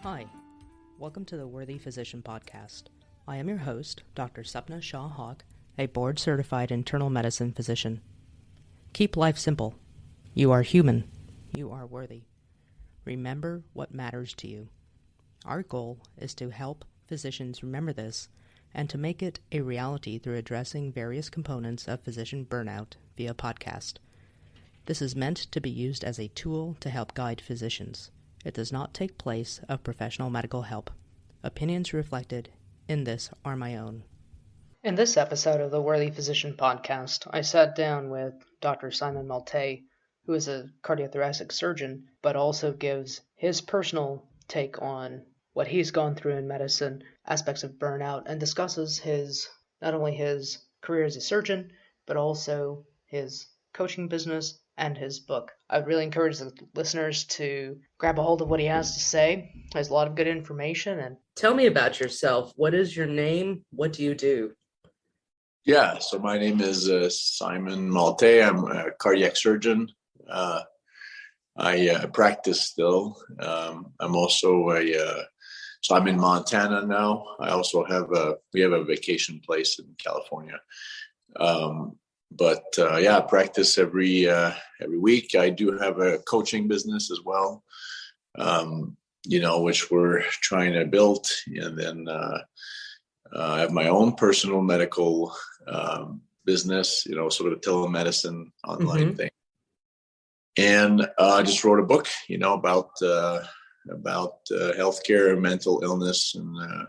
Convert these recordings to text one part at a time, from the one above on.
Hi, welcome to the Worthy Physician Podcast. I am your host, Dr. Sapna Shah-Hawk, a board-certified internal medicine physician. Keep life simple. You are human. You are worthy. Remember what matters to you. Our goal is to help physicians remember this and to make it a reality through addressing various components of physician burnout via podcast. This is meant to be used as a tool to help guide physicians. It does not take place of professional medical help. Opinions reflected in this are my own. In this episode of the Worthy Physician Podcast, I sat down with Dr. Simon Maltais, who is a cardiothoracic surgeon, but also gives his personal take on what he's gone through in medicine, aspects of burnout, and discusses not only his career as a surgeon, but also his coaching business and his book. I would really encourage the listeners to grab a hold of what he has to say. There's a lot of good information. And tell me about yourself. What is your name? What do you do? Yeah, so my name is Simon Maltais. I'm a cardiac surgeon. I practice still. I'm also so I'm in Montana now. I also we have a vacation place in California. I practice every week. I do have a coaching business as well, which we're trying to build. And then I have my own personal medical business, sort of a telemedicine online thing. And I just wrote a book, about healthcare, mental illness, and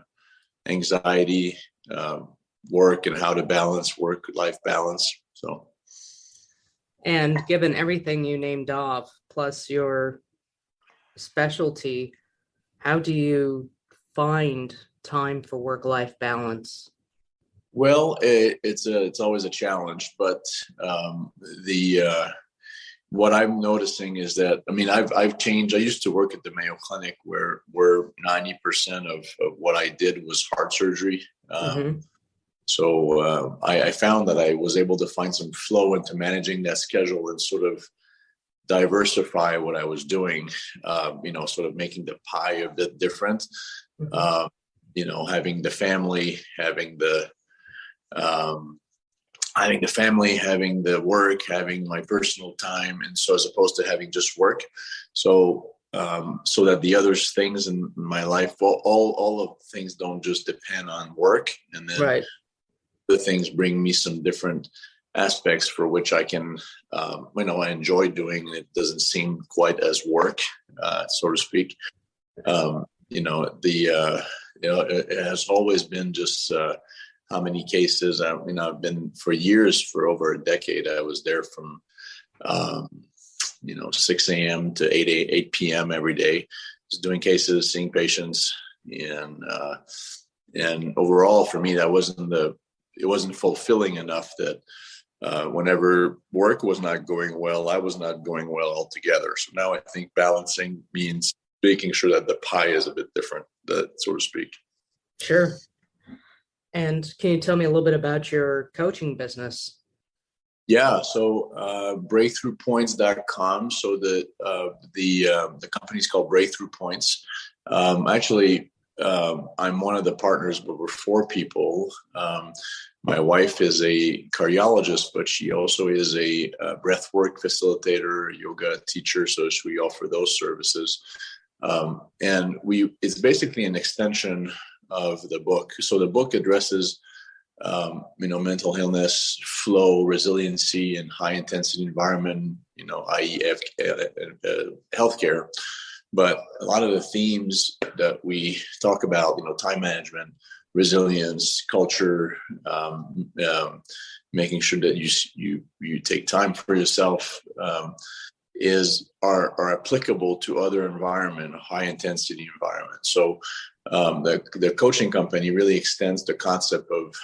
anxiety, work, and how to balance work-life balance. And given everything you named off, plus your specialty, how do you find time for work-life balance? Well, it's always a challenge, but what I'm noticing is that, I've changed. I used to work at the Mayo Clinic where 90% of what I did was heart surgery. So I found that I was able to find some flow into managing that schedule and sort of diversify what I was doing, sort of making the pie a bit different, having the family, having the work, having my personal time. And so as opposed to having just work. So that the other things in my life, all of things don't just depend on work. And then the things bring me some different aspects for which I can, I enjoy doing, and it doesn't seem quite as work, so to speak. It has always been just how many cases. I've been for years, for over a decade. I was there from 6 a.m. to 8 p.m. every day, just doing cases, seeing patients, and overall for me, it wasn't fulfilling enough that whenever work was not going well, I was not going well altogether. So now I think balancing means making sure that the pie is a bit different, so to speak. Sure. And can you tell me a little bit about your coaching business? Yeah, so breakthroughpoints.com. So the company is called Breakthrough Points. Actually, I'm one of the partners, but we're 4 people. My wife is a cardiologist, but she also is a breathwork facilitator, yoga teacher. So we offer those services. And it's basically an extension of the book. So the book addresses, mental illness, flow, resiliency, and high intensity environment, i.e. healthcare. But a lot of the themes that we talk about, time management, resilience, culture, making sure that you take time for yourself, are applicable to other environment, high intensity environment. So the coaching company really extends the concept of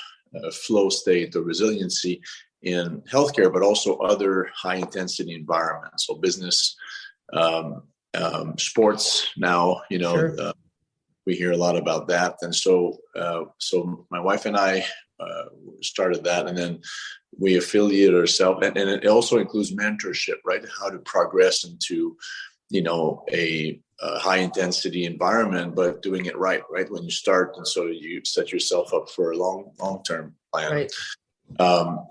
flow state or resiliency in healthcare, but also other high intensity environments. So business, sports now, Sure. We hear a lot about that. And so my wife and I started that, and then we affiliated ourselves, and it also includes mentorship, right? How to progress into, a high intensity environment, but doing it right when you start, and so you set yourself up for a long term plan. Right.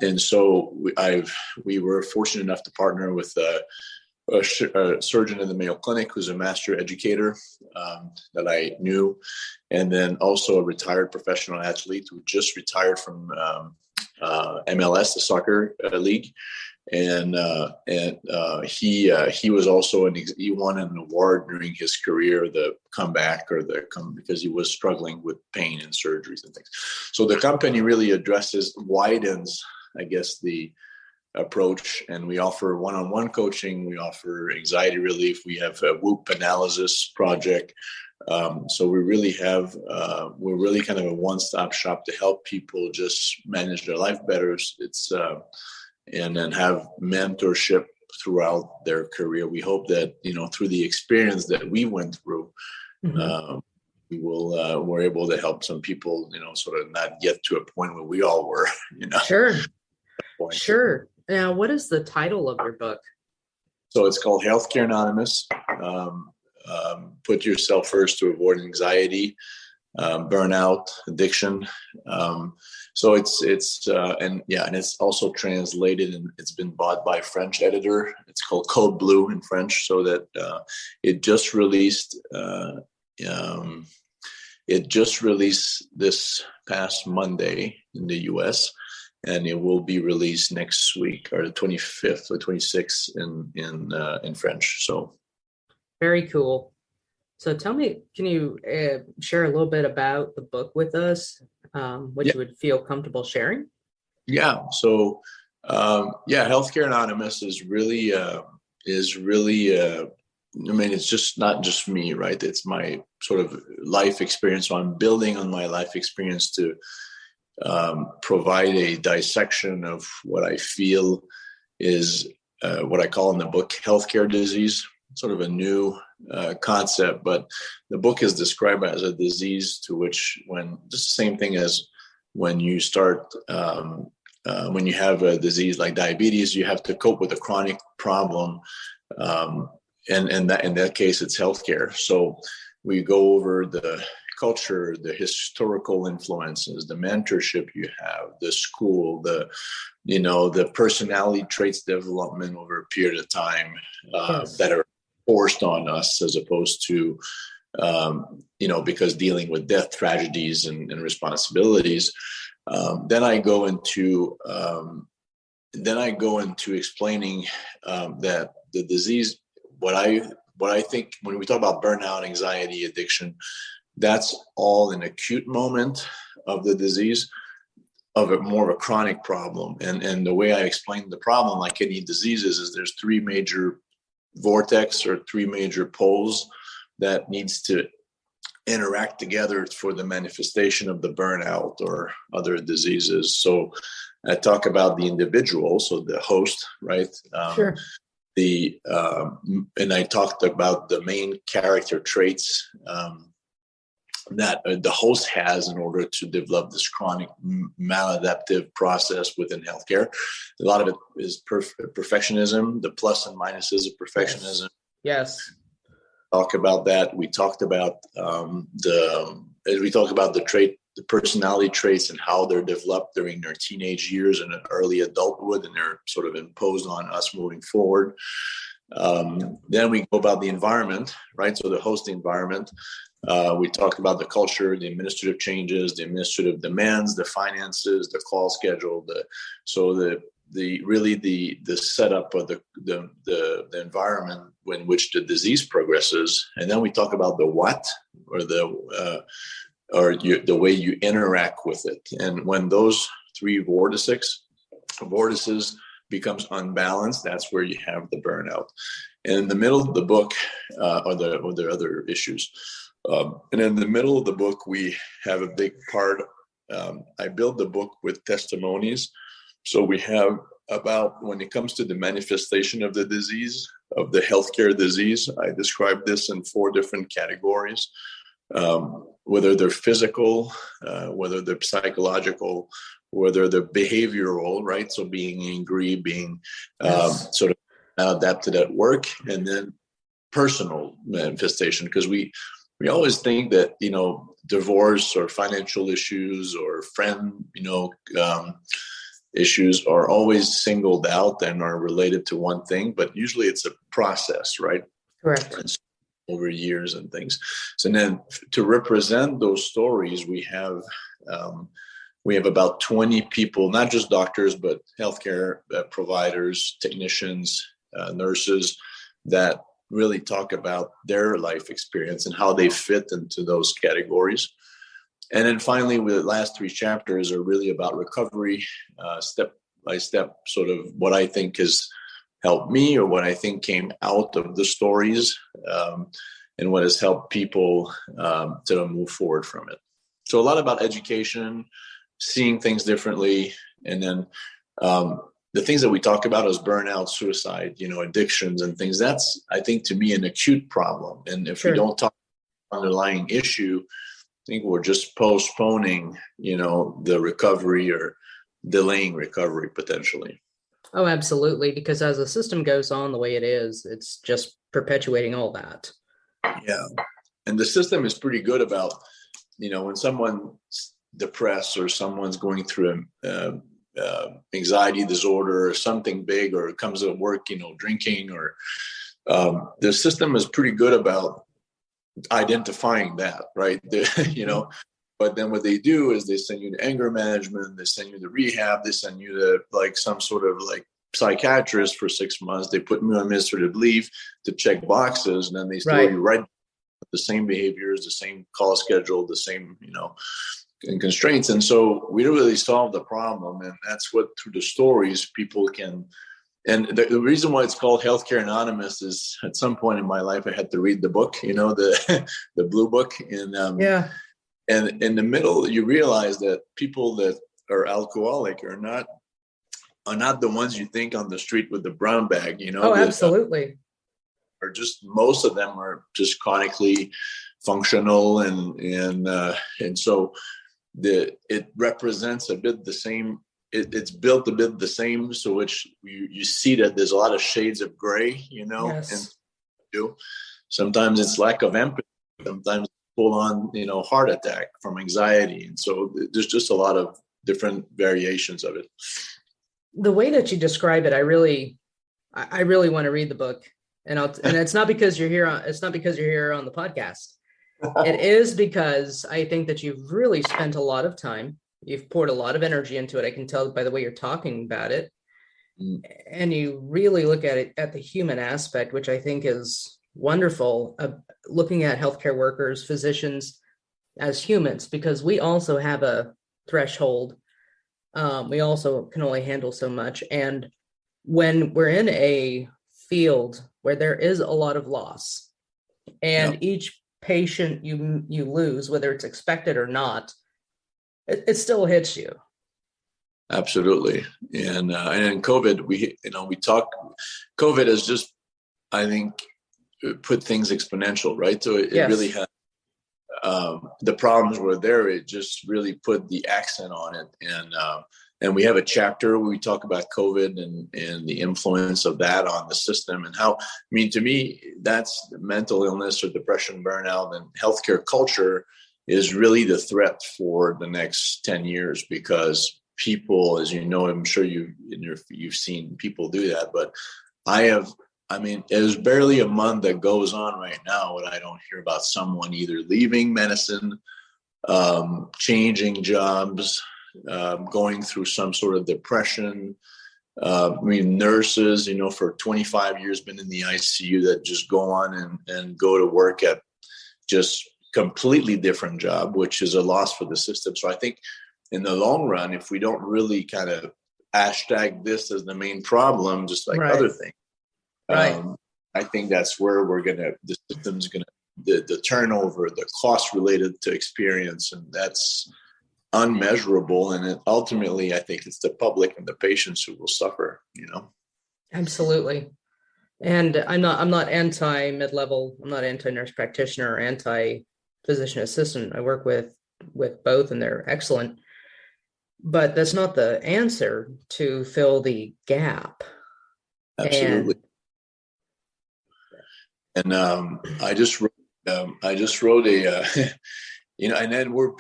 And so we were fortunate enough to partner with a surgeon in the Mayo Clinic who's a master educator that I knew, and then also a retired professional athlete who just retired from MLS, the soccer league. And he was also he won an award during his career, the comeback because he was struggling with pain and surgeries and things. So the company really widens, I guess, the approach, and we offer one-on-one coaching. We offer anxiety relief. We have a WHOOP analysis project. So we really we're really kind of a one-stop shop to help people just manage their life better. And then have mentorship throughout their career. We hope that, through the experience that we went through, we're able to help some people, sort of not get to a point where we all were, Sure. Now, what is the title of your book? So it's called Healthcare Anonymous. Put yourself first to avoid anxiety, burnout, addiction. So and it's also translated, and it's been bought by a French editor. It's called Code Blue in French. So that it just released. It just released this past Monday in the U.S., and it will be released next week, or the 25th or 26th in French. So very cool. So tell me, can you share a little bit about the book with us? What you would feel comfortable sharing? Yeah. So, Healthcare Anonymous is really, it's just not just me, right? It's my sort of life experience. So I'm building on my life experience to provide a dissection of what I feel is what I call in the book healthcare disease, sort of a new concept, but the book is described as a disease to which, just the same thing as when you start, when you have a disease like diabetes, you have to cope with a chronic problem, and that in that case, it's healthcare. So we go over the culture, the historical influences, the mentorship you have, the school, the personality traits development over a period of time that are forced on us, as opposed to, because dealing with death, tragedies, and responsibilities. Then I go into explaining that the disease, what I think when we talk about burnout, anxiety, addiction, that's all an acute moment of the disease, of more of a chronic problem. And the way I explain the problem, like any diseases, is there's three major vortex or three major poles that needs to interact together for the manifestation of the burnout or other diseases. So I talk about the individual, so the host, right? Sure. And I talked about the main character traits that the host has in order to develop this chronic maladaptive process within healthcare. A lot of it is perfectionism, the plus and minuses of perfectionism. Yes. Talk about that. We talked about the personality traits and how they're developed during their teenage years and early adulthood, and they're sort of imposed on us moving forward. Then we go about the environment, right? So the host environment. We talked about the culture, the administrative changes, the administrative demands, the finances, the call schedule, the setup of the environment in which the disease progresses. And then we talk about the what, or the way you interact with it. And when those three vortices becomes unbalanced, that's where you have the burnout. And in the middle of the book are the other issues. And in the middle of the book, we have a big part. I build the book with testimonies. So we have about, when it comes to the manifestation of the disease, of the healthcare disease, I describe this in 4 different categories, whether they're physical, whether they're psychological, whether they're behavioral, right? So being angry, being sort of maladapted at work, and then personal manifestation, because we always think that, divorce or financial issues or friend, issues are always singled out and are related to one thing, but usually it's a process, right? Correct. And so over years and things. So then to represent those stories, we have about 20 people, not just doctors, but healthcare providers, technicians, nurses, that really talk about their life experience and how they fit into those categories. And then finally, the last 3 chapters are really about recovery, step by step, sort of what I think has helped me or what I think came out of the stories, and what has helped people to move forward from it. So a lot about education, seeing things differently, and then the things that we talk about as burnout, suicide, addictions and things. That's, I think, to me, an acute problem. And if we don't talk about the underlying issue, I think we're just postponing, the recovery or delaying recovery potentially. Oh, absolutely. Because as the system goes on the way it is, it's just perpetuating all that. Yeah. And the system is pretty good about, when someone's depressed or someone's going through anxiety disorder or something big, or comes at work, drinking, or the system is pretty good about identifying that, right? But then what they do is they send you to anger management, they send you to rehab, they send you to some sort of psychiatrist for 6 months. They put me on administrative leave to check boxes, and then they throw you right the same behaviors, the same call schedule, the same, and constraints. And so we don't really solve the problem. And that's what, through the stories, people can. And the reason why it's called Healthcare Anonymous is, at some point in my life, I had to read the book, the blue book. And and in the middle, you realize that people that are alcoholic are not the ones you think on the street with the brown bag, Oh, absolutely. Or just, most of them are just chronically functional, and so it represents a bit the same. It's built a bit the same, so which you see that there's a lot of shades of gray, Yes. And sometimes it's lack of empathy, sometimes full on, heart attack from anxiety, and so there's just a lot of different variations of it. The way that you describe it, I really want to read the book, and it's not because you're here on the podcast. It is because I think that you've really spent a lot of time. You've poured a lot of energy into it. I can tell by the way you're talking about it. And you really look at it at the human aspect, which I think is wonderful, looking at healthcare workers, physicians as humans, because we also have a threshold. We also can only handle so much. And when we're in a field where there is a lot of loss, and each patient you lose, whether it's expected or not, it still hits you. Absolutely. And in COVID, we talk, COVID has just, I think, put things exponential, right? So it really had, the problems were there. It just really put the accent on it. And we have a chapter where we talk about COVID and the influence of that on the system, and how, to me, that's mental illness or depression, burnout, and healthcare culture is really the threat for the next 10 years, because people, as I'm sure you've seen people do that, but there's barely a month that goes on right now when I don't hear about someone either leaving medicine, changing jobs, going through some sort of depression. Nurses, for 25 years been in the ICU, that just go on and go to work at just completely different job, which is a loss for the system. So I think in the long run, if we don't really kind of hashtag this as the main problem, just like other things, I think that's where the system's gonna, the turnover, the cost related to experience, and that's unmeasurable. And ultimately, I think it's the public and the patients who will suffer, Absolutely. And I'm not anti mid-level, I'm not anti-nurse practitioner or anti-physician assistant. I work with both, and they're excellent. But that's not the answer to fill the gap. Absolutely. And I just wrote a, and then we're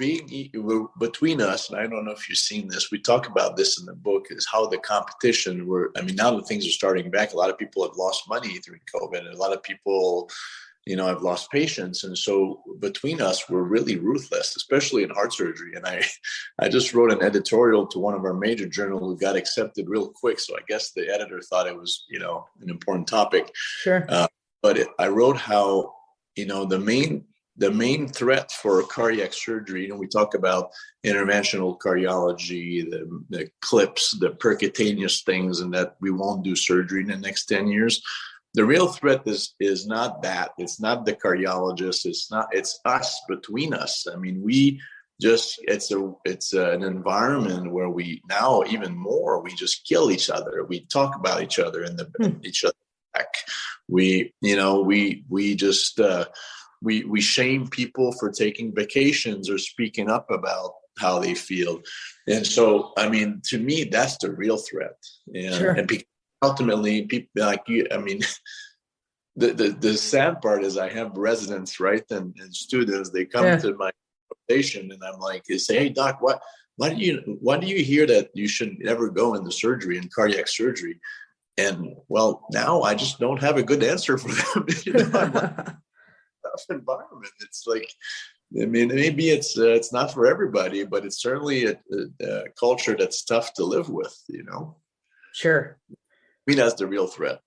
between us, and I don't know if you've seen this. We talk about this in the book, is how the competition. Now that things are starting back, a lot of people have lost money during COVID, and a lot of people, have lost patients, and so between us, we're really ruthless, especially in heart surgery. And I just wrote an editorial to one of our major journals who got accepted real quick. So I guess the editor thought it was, an important topic. Sure. I wrote how, the main threat for cardiac surgery, we talk about interventional cardiology, the clips, the percutaneous things, and that we won't do surgery in the next 10 years. The real threat is not that. It's not the cardiologist. It's us, between us. I mean, it's an environment where we now even more, we just kill each other. We talk about each other each other back. We shame people for taking vacations or speaking up about how they feel. And so, I mean, to me, that's the real threat. And ultimately, people like you, I mean, the sad part is I have residents, right? And students, they come to my consultation and I'm like, they say, hey, doc, why do you hear that you shouldn't ever go into surgery and cardiac surgery? And well, now I just don't have a good answer for them. I'm like, tough environment. It's like, I mean, maybe it's not for everybody, but it's certainly a culture that's tough to live with, Sure. I mean, that's the real threat,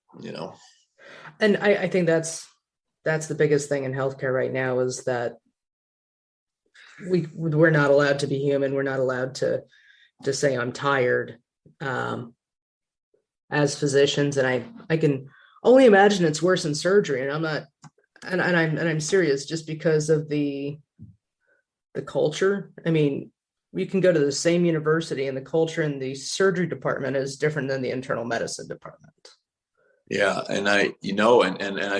And I think that's the biggest thing in healthcare right now, is that we're not allowed to be human. We're not allowed to say I'm tired as physicians. And I can only imagine it's worse in surgery. And I'm not, and I'm serious, just because of the culture. I mean, we can go to the same university and the culture in the surgery department is different than the internal medicine department. Yeah. And I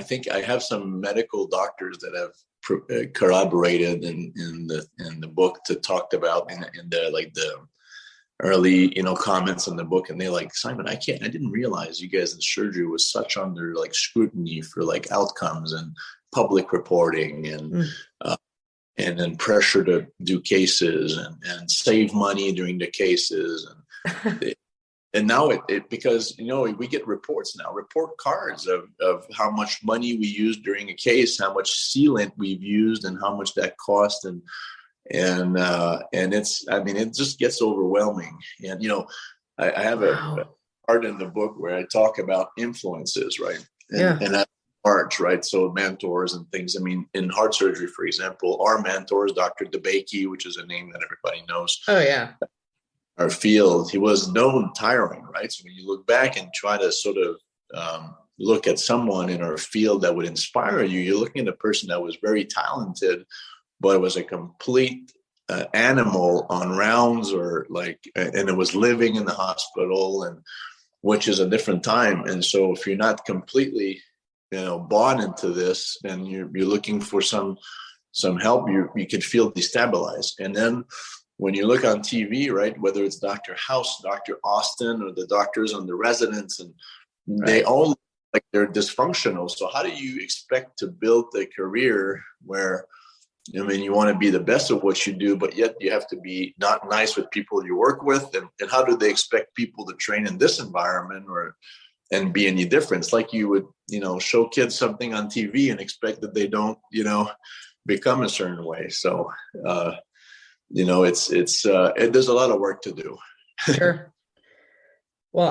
think I have some medical doctors that have corroborated in the book to talked about in the early, comments in the book. And they like, Simon, I didn't realize you guys in surgery was such under like scrutiny for like outcomes and public reporting and then pressure to do cases and save money during the cases. And now it because, we get reports now, report cards of how much money we used during a case, how much sealant we've used and how much that cost. And it's, I mean, it just gets overwhelming. And, I have a part in the book where I talk about influences, right? And that's art, right? So mentors and things. I mean, in heart surgery, for example, our mentors, Dr. DeBakey, which is a name that everybody knows. Oh, yeah. Our field, he was known tiring, right? So when you look back and try to sort of look at someone in our field that would inspire you, you're looking at a person that was very talented, but it was a complete animal on rounds and it was living in the hospital, and which is a different time. And so if you're not completely, bought into this and you're looking for some help, you could feel destabilized. And then when you look on TV, right, whether it's Dr. House, Dr. Austin, or the doctors on the residents, and they all look like they're dysfunctional. So how do you expect to build a career where, you want to be the best of what you do, but yet you have to be not nice with people you work with? And how do they expect people to train in this environment and be any difference? Like you would, show kids something on TV and expect that they don't, become a certain way. So, there's a lot of work to do. Sure. Well,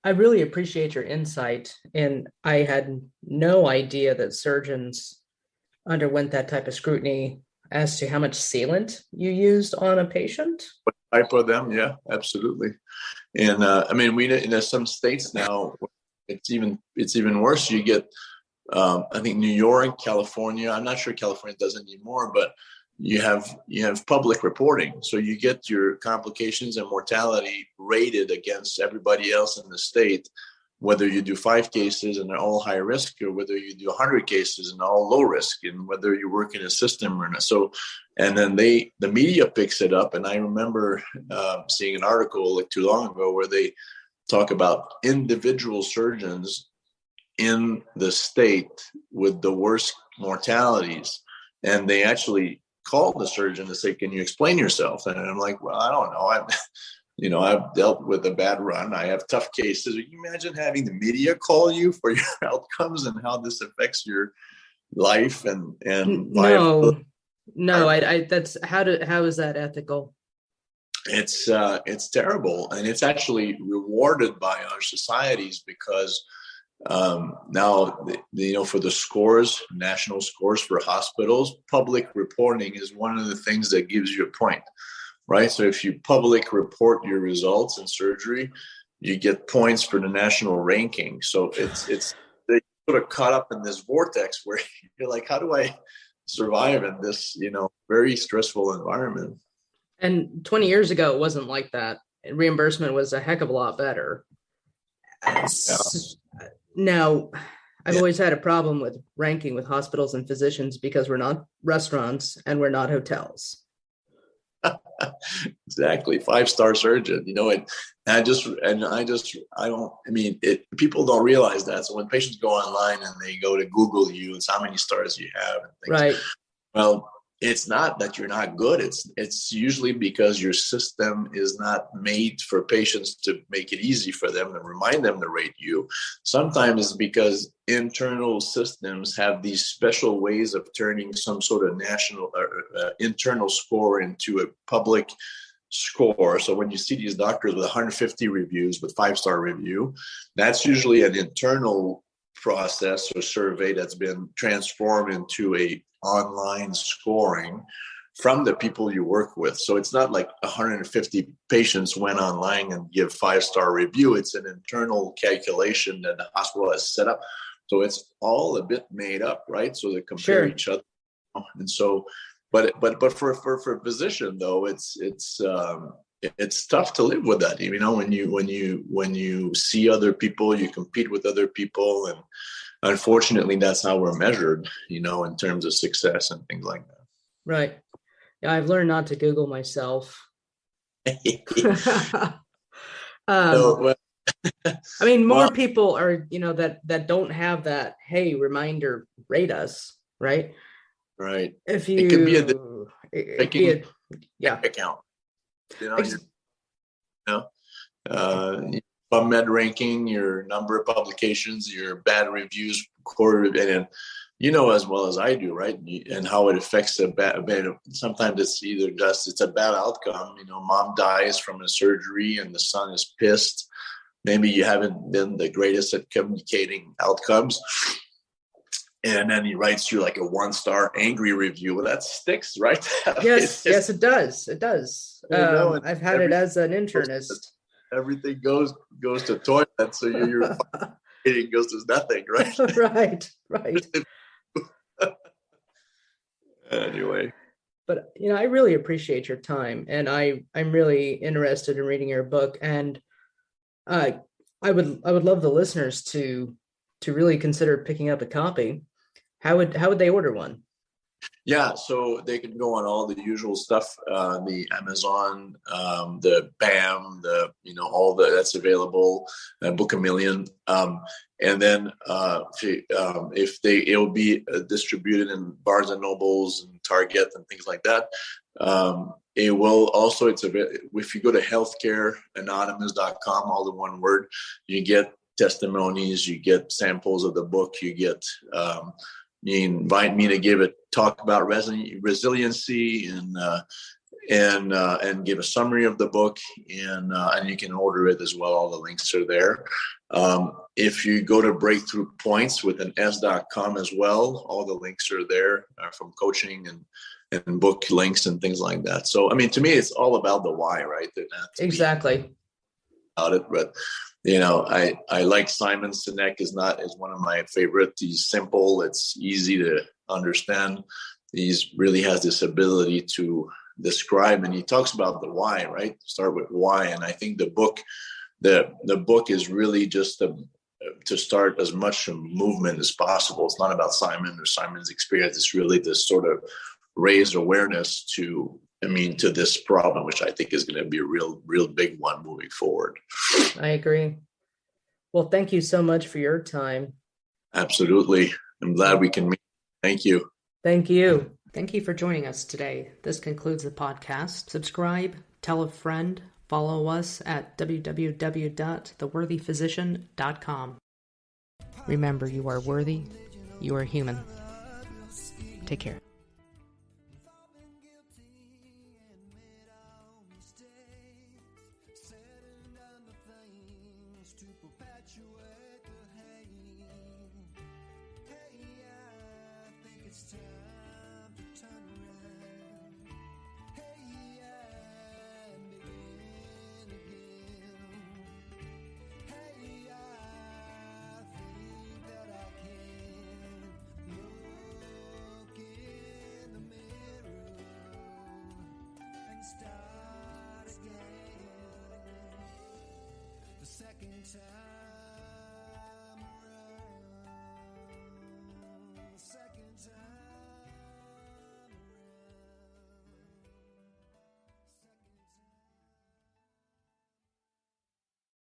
I really appreciate your insight, and I had no idea that surgeons underwent that type of scrutiny as to how much sealant you used on a patient. What type of them? Yeah, absolutely. And there's some states now, it's even worse. You get, I think New York, California. I'm not sure California does it anymore, but you have public reporting. So you get your complications and mortality rated against everybody else in the state, whether you do 5 cases and they're all high risk, or whether you do 100 cases and all low risk, and whether you work in a system or not. So, and then the media picks it up. And I remember seeing an article like too long ago where they talk about individual surgeons in the state with the worst mortalities. And they actually called the surgeon to say, can you explain yourself? And I'm like, well, I don't know. I've dealt with a bad run. I have tough cases. Can you imagine having the media call you for your outcomes and how this affects your life and viability? No, that's how is that ethical? It's terrible, and it's actually rewarded by our societies because now, for the scores, national scores for hospitals, public reporting is one of the things that gives you a point, right? So if you public report your results in surgery, you get points for the national ranking. So it's they sort of caught up in this vortex where you're like, how do I survive in this, very stressful environment? And 20 years ago, it wasn't like that. Reimbursement was a heck of a lot better. Yeah. Now, I've always had a problem with ranking with hospitals and physicians because we're not restaurants and we're not hotels. Exactly. 5-star surgeon, people don't realize that. So when patients go online and they go to Google you, it's how many stars you have and things. Right. Well, it's not that you're not good. It's usually because your system is not made for patients to make it easy for them and remind them to rate you. Sometimes it's because internal systems have these special ways of turning some sort of national internal score into a public score. So when you see these doctors with 150 reviews with 5-star review, that's usually an internal process or survey that's been transformed into a online scoring from the people you work with. So it's not like 150 patients went online and give 5-star review. It's an internal calculation that the hospital has set up. So it's all a bit made up, right? So they compare each other. And so, but for a physician though, it's tough to live with that. When you see other people, you compete with other people, and unfortunately, that's how we're measured, in terms of success and things like that. Right. Yeah, I've learned not to Google myself. More people are, that don't have that, hey, reminder, rate us, right? Right. If you, it could be account. PubMed ranking, your number of publications, your bad reviews, and as well as I do, right? And how it affects a bad. Sometimes it's a bad outcome. Mom dies from a surgery, and the son is pissed. Maybe you haven't been the greatest at communicating outcomes. And then he writes you like a 1-star angry review. Well, that sticks, right? Yes, it does. It does. I've had it as an internist. Everything goes to toilet, so your it goes to nothing, right? Right. Anyway. But I really appreciate your time, and I'm really interested in reading your book, and I would love the listeners to really consider picking up a copy. How would they order one? Yeah, so they can go on all the usual stuff, the Amazon, the BAM, all that's available, Book a Million, and then it'll be distributed in Barnes and Nobles and Target and things like that. It will also, if you go to healthcareanonymous.com, all in one word, you get testimonies, you get samples of the book, you get. You invite me to talk about resiliency and give a summary of the book, and you can order it as well. All the links are there. If you go to Breakthrough Points with an S.com as well, all the links are there from coaching and book links and things like that. So, to me, it's all about the why, right? Exactly. About it, but I like Simon Sinek is one of my favorites. He's simple. It's easy to understand. He's really has this ability to describe, and he talks about the why, right? Start with why. And I think the book is really just to start as much movement as possible. It's not about Simon or Simon's experience. It's really to sort of raise awareness to this problem, which I think is going to be a real big one moving forward. I agree. Well, thank you so much for your time. Absolutely. I'm glad we can meet. Thank you. Thank you. Thank you for joining us today. This concludes the podcast. Subscribe, tell a friend, follow us at www.theworthyphysician.com. Remember, you are worthy, you are human. Take care. Start again the second time.